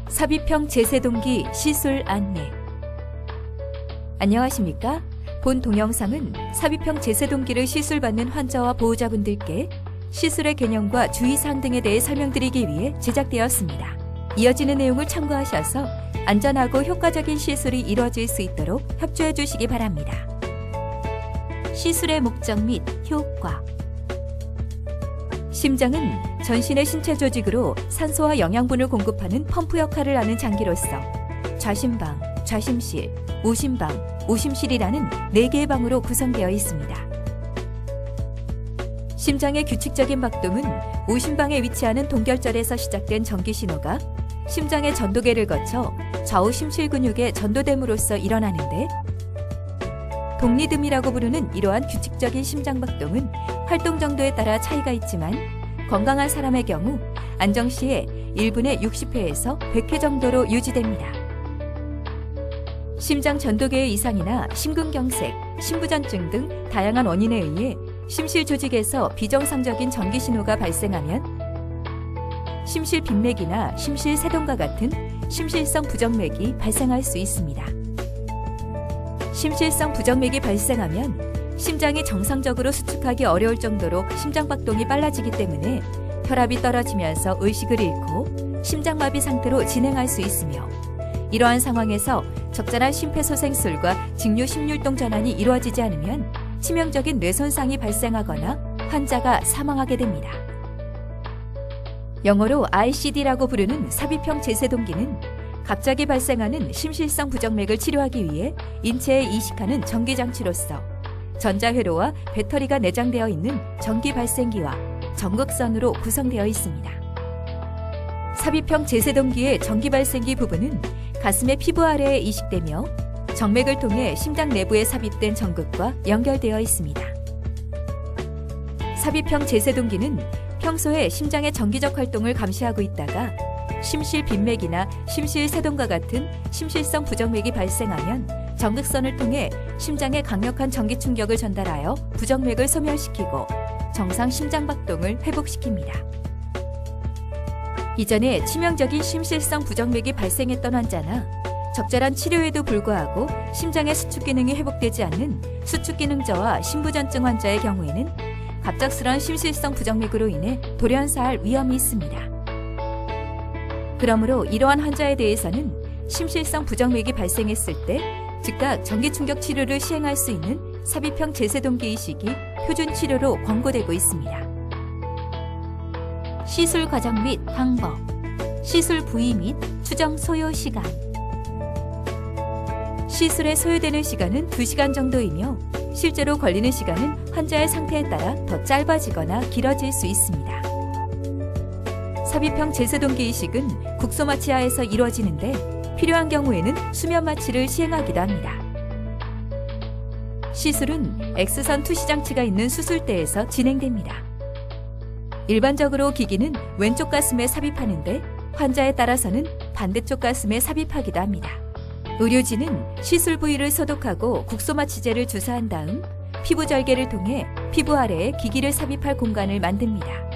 삽입형 제세동기 시술 안내. 안녕하십니까? 본 동영상은 삽입형 제세동기를 시술받는 환자와 보호자분들께 시술의 개념과 주의사항 등에 대해 설명드리기 위해 제작되었습니다. 이어지는 내용을 참고하셔서 안전하고 효과적인 시술이 이루어질 수 있도록 협조해 주시기 바랍니다. 시술의 목적 및 효과. 심장은 전신의 신체 조직으로 산소와 영양분을 공급하는 펌프 역할을 하는 장기로서 좌심방, 좌심실, 오심방, 오심실이라는 4개의 방으로 구성되어 있습니다. 심장의 규칙적인 박동은 오심방에 위치하는 동결절에서 시작된 전기 신호가 심장의 전도계를 거쳐 좌우 심실 근육에 전도됨으로써 일어나는데, 독리듬이라고 부르는 이러한 규칙적인 심장 박동은 활동 정도에 따라 차이가 있지만 건강한 사람의 경우 안정 시에 1분에 60회에서 100회 정도로 유지됩니다. 심장 전도계의 이상이나 심근경색, 심부전증 등 다양한 원인에 의해 심실 조직에서 비정상적인 전기 신호가 발생하면 심실 빈맥이나 심실 세동과 같은 심실성 부정맥이 발생할 수 있습니다. 심실성 부정맥이 발생하면 심장이 정상적으로 수축하기 어려울 정도로 심장박동이 빨라지기 때문에 혈압이 떨어지면서 의식을 잃고 심장마비 상태로 진행할 수 있으며, 이러한 상황에서 적절한 심폐소생술과 직류심율동 전환이 이루어지지 않으면 치명적인 뇌손상이 발생하거나 환자가 사망하게 됩니다. 영어로 ICD라고 부르는 삽입형 제세동기는 갑자기 발생하는 심실성 부정맥을 치료하기 위해 인체에 이식하는 전기장치로서 전자회로와 배터리가 내장되어 있는 전기 발생기와 전극선으로 구성되어 있습니다. 삽입형 제세동기의 전기 발생기 부분은 가슴의 피부 아래에 이식되며 정맥을 통해 심장 내부에 삽입된 전극과 연결되어 있습니다. 삽입형 제세동기는 평소에 심장의 정기적 활동을 감시하고 있다가 심실 빈맥이나 심실 세동과 같은 심실성 부정맥이 발생하면 전극선을 통해 심장에 강력한 전기 충격을 전달하여 부정맥을 소멸시키고 정상 심장박동을 회복시킵니다. 이전에 치명적인 심실성 부정맥이 발생했던 환자나 적절한 치료에도 불구하고 심장의 수축 기능이 회복되지 않는 수축기능저하 심부전증 환자의 경우에는 갑작스러운 심실성 부정맥으로 인해 돌연사할 위험이 있습니다. 그러므로 이러한 환자에 대해서는 심실성 부정맥이 발생했을 때 즉각 전기충격 치료를 시행할 수 있는 삽입형 제세동기 이식이 표준 치료로 권고되고 있습니다. 시술 과정 및 방법, 시술 부위 및 추정 소요 시간. 시술에 소요되는 시간은 2시간 정도이며 실제로 걸리는 시간은 환자의 상태에 따라 더 짧아지거나 길어질 수 있습니다. 삽입형 제세동기 이식은 국소마취하에서 이루어지는데 필요한 경우에는 수면마취를 시행하기도 합니다. 시술은 X선 투시 장치가 있는 수술대에서 진행됩니다. 일반적으로 기기는 왼쪽 가슴에 삽입하는데 환자에 따라서는 반대쪽 가슴에 삽입하기도 합니다. 의료진은 시술 부위를 소독하고 국소마취제를 주사한 다음 피부 절개를 통해 피부 아래에 기기를 삽입할 공간을 만듭니다.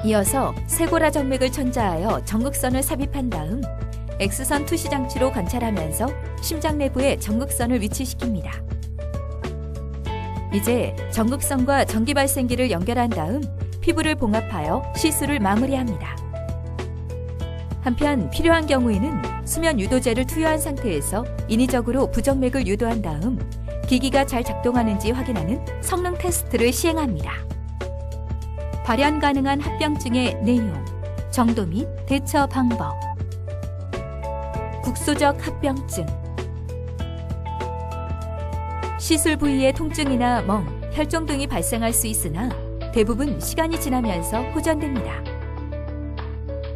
이어서 쇄골화 정맥을 천자하여 전극선을 삽입한 다음 X선 투시 장치로 관찰하면서 심장 내부에 전극선을 위치시킵니다. 이제 전극선과 전기 발생기를 연결한 다음 피부를 봉합하여 시술을 마무리합니다. 한편 필요한 경우에는 수면 유도제를 투여한 상태에서 인위적으로 부정맥을 유도한 다음 기기가 잘 작동하는지 확인하는 성능 테스트를 시행합니다. 발현 가능한 합병증의 내용, 정도 및 대처 방법. 국소적 합병증. 시술 부위의 통증이나 멍, 혈종 등이 발생할 수 있으나 대부분 시간이 지나면서 호전됩니다.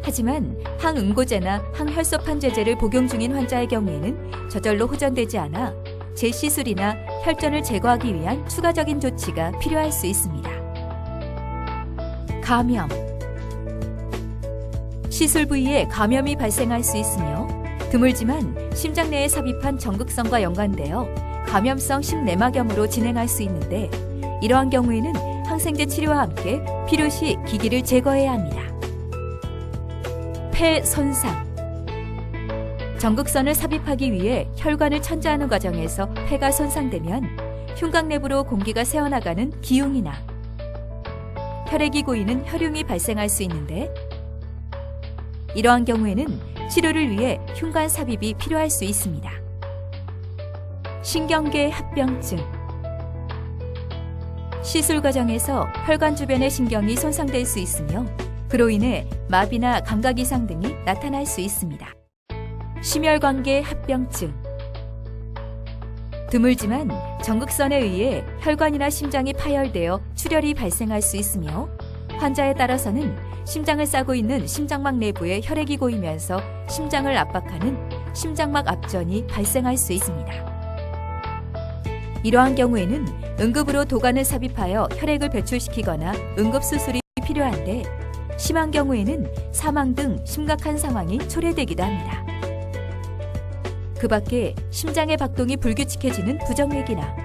하지만 항응고제나 항혈소판제제를 복용 중인 환자의 경우에는 저절로 호전되지 않아 재시술이나 혈전을 제거하기 위한 추가적인 조치가 필요할 수 있습니다. 감염. 시술 부위에 감염이 발생할 수 있으며 드물지만 심장 내에 삽입한 전극선과 연관되어 감염성 심내막염으로 진행할 수 있는데, 이러한 경우에는 항생제 치료와 함께 필요시 기기를 제거해야 합니다. 폐 손상. 전극선을 삽입하기 위해 혈관을 천자하는 과정에서 폐가 손상되면 흉곽 내부로 공기가 새어나가는 기흉이나 혈액이 고이는 혈흉이 발생할 수 있는데, 이러한 경우에는 치료를 위해 흉관 삽입이 필요할 수 있습니다. 신경계 합병증. 시술 과정에서 혈관 주변의 신경이 손상될 수 있으며 그로 인해 마비나 감각 이상 등이 나타날 수 있습니다. 심혈관계 합병증. 드물지만 전극선에 의해 혈관이나 심장이 파열되어 출혈이 발생할 수 있으며 환자에 따라서는 심장을 싸고 있는 심장막 내부에 혈액이 고이면서 심장을 압박하는 심장막 압전이 발생할 수 있습니다. 이러한 경우에는 응급으로 도관을 삽입하여 혈액을 배출시키거나 응급수술이 필요한데, 심한 경우에는 사망 등 심각한 상황이 초래되기도 합니다. 그 밖에 심장의 박동이 불규칙해지는 부정맥이나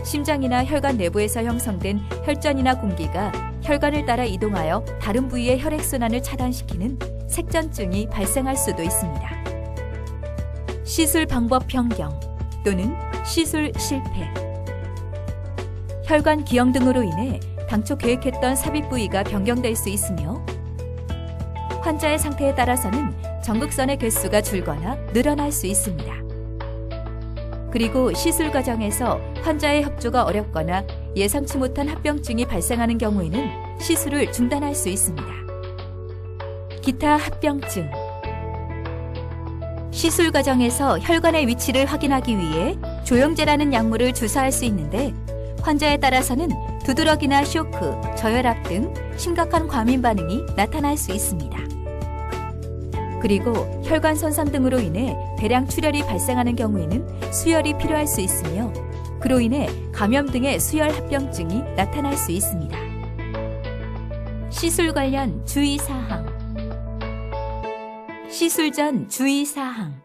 심장이나 혈관 내부에서 형성된 혈전이나 공기가 혈관을 따라 이동하여 다른 부위의 혈액순환을 차단시키는 색전증이 발생할 수도 있습니다. 시술 방법 변경 또는 시술 실패. 혈관 기형 등으로 인해 당초 계획했던 삽입 부위가 변경될 수 있으며 환자의 상태에 따라서는 전극선의 개수가 줄거나 늘어날 수 있습니다. 그리고 시술 과정에서 환자의 협조가 어렵거나 예상치 못한 합병증이 발생하는 경우에는 시술을 중단할 수 있습니다. 기타 합병증. 시술 과정에서 혈관의 위치를 확인하기 위해 조영제라는 약물을 주사할 수 있는데, 환자에 따라서는 두드러기나 쇼크, 저혈압 등 심각한 과민 반응이 나타날 수 있습니다. 그리고 혈관 손상 등으로 인해 대량 출혈이 발생하는 경우에는 수혈이 필요할 수 있으며 그로 인해 감염 등의 수혈 합병증이 나타날 수 있습니다. 시술 관련 주의사항. 시술 전 주의사항.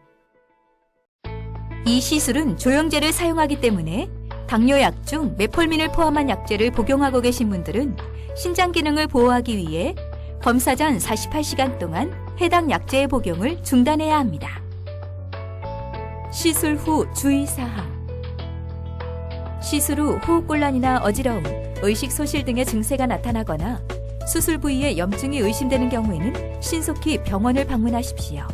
이 시술은 조영제를 사용하기 때문에 당뇨약 중 메폴민을 포함한 약제를 복용하고 계신 분들은 신장 기능을 보호하기 위해 검사 전 48시간 동안 해당 약제의 복용을 중단해야 합니다. 시술 후 주의사항. 시술 후 호흡곤란이나 어지러움, 의식 소실 등의 증세가 나타나거나 수술 부위에 염증이 의심되는 경우에는 신속히 병원을 방문하십시오.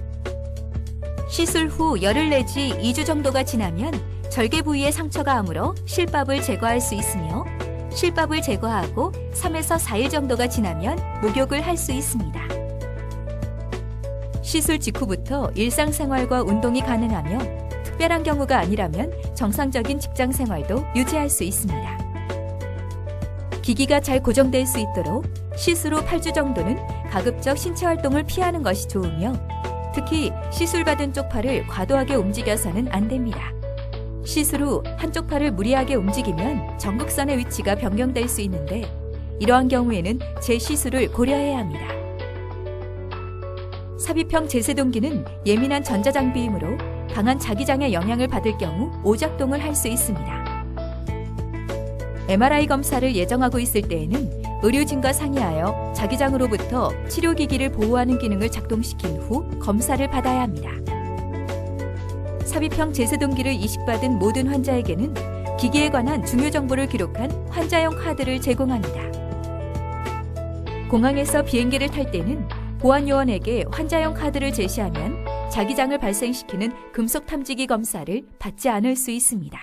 시술 후 열흘 내지 2주 정도가 지나면 절개 부위에 상처가 아물어 실밥을 제거할 수 있으며, 실밥을 제거하고 3에서 4일 정도가 지나면 목욕을 할 수 있습니다. 시술 직후부터 일상생활과 운동이 가능하며 특별한 경우가 아니라면 정상적인 직장 생활도 유지할 수 있습니다. 기기가 잘 고정될 수 있도록 시술 후 8주 정도는 가급적 신체 활동을 피하는 것이 좋으며, 특히 시술받은 쪽 팔을 과도하게 움직여서는 안 됩니다. 시술 후 한쪽 팔을 무리하게 움직이면 전극선의 위치가 변경될 수 있는데, 이러한 경우에는 재시술을 고려해야 합니다. 삽입형 제세동기는 예민한 전자장비이므로 강한 자기장의 영향을 받을 경우 오작동을 할 수 있습니다. MRI 검사를 예정하고 있을 때에는 의료진과 상의하여 자기장으로부터 치료기기를 보호하는 기능을 작동시킨 후 검사를 받아야 합니다. 삽입형 제세동기를 이식받은 모든 환자에게는 기기에 관한 중요 정보를 기록한 환자용 카드를 제공합니다. 공항에서 비행기를 탈 때는 보안요원에게 환자용 카드를 제시하면 자기장을 발생시키는 금속 탐지기 검사를 받지 않을 수 있습니다.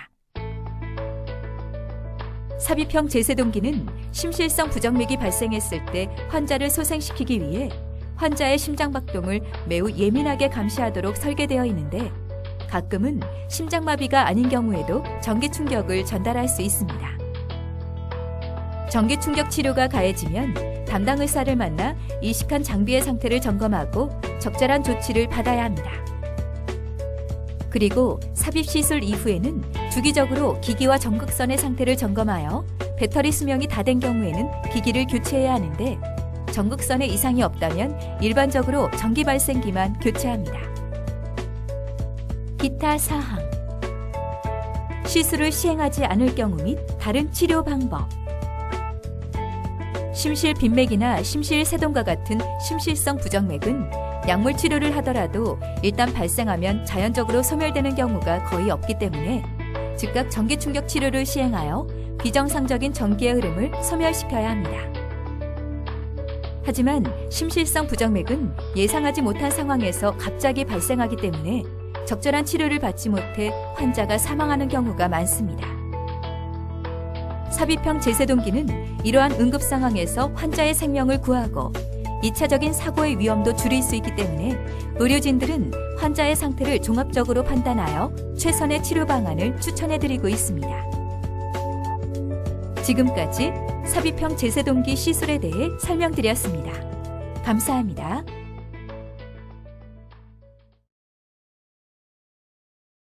삽입형 제세동기는 심실성 부정맥이 발생했을 때 환자를 소생시키기 위해 환자의 심장박동을 매우 예민하게 감시하도록 설계되어 있는데, 가끔은 심장마비가 아닌 경우에도 전기충격을 전달할 수 있습니다. 전기충격 치료가 가해지면 담당 의사를 만나 이식한 장비의 상태를 점검하고 적절한 조치를 받아야 합니다. 그리고 삽입 시술 이후에는 주기적으로 기기와 전극선의 상태를 점검하여 배터리 수명이 다 된 경우에는 기기를 교체해야 하는데, 전극선에 이상이 없다면 일반적으로 전기 발생기만 교체합니다. 기타 사항. 시술을 시행하지 않을 경우 및 다른 치료 방법. 심실 빈맥이나 심실 세동과 같은 심실성 부정맥은 약물 치료를 하더라도 일단 발생하면 자연적으로 소멸되는 경우가 거의 없기 때문에 즉각 전기 충격 치료를 시행하여 비정상적인 전기의 흐름을 소멸시켜야 합니다. 하지만 심실성 부정맥은 예상하지 못한 상황에서 갑자기 발생하기 때문에 적절한 치료를 받지 못해 환자가 사망하는 경우가 많습니다. 삽입형 제세동기는 이러한 응급 상황에서 환자의 생명을 구하고 2차적인 사고의 위험도 줄일 수 있기 때문에 의료진들은 환자의 상태를 종합적으로 판단하여 최선의 치료 방안을 추천해드리고 있습니다. 지금까지 삽입형 제세동기 시술에 대해 설명드렸습니다. 감사합니다.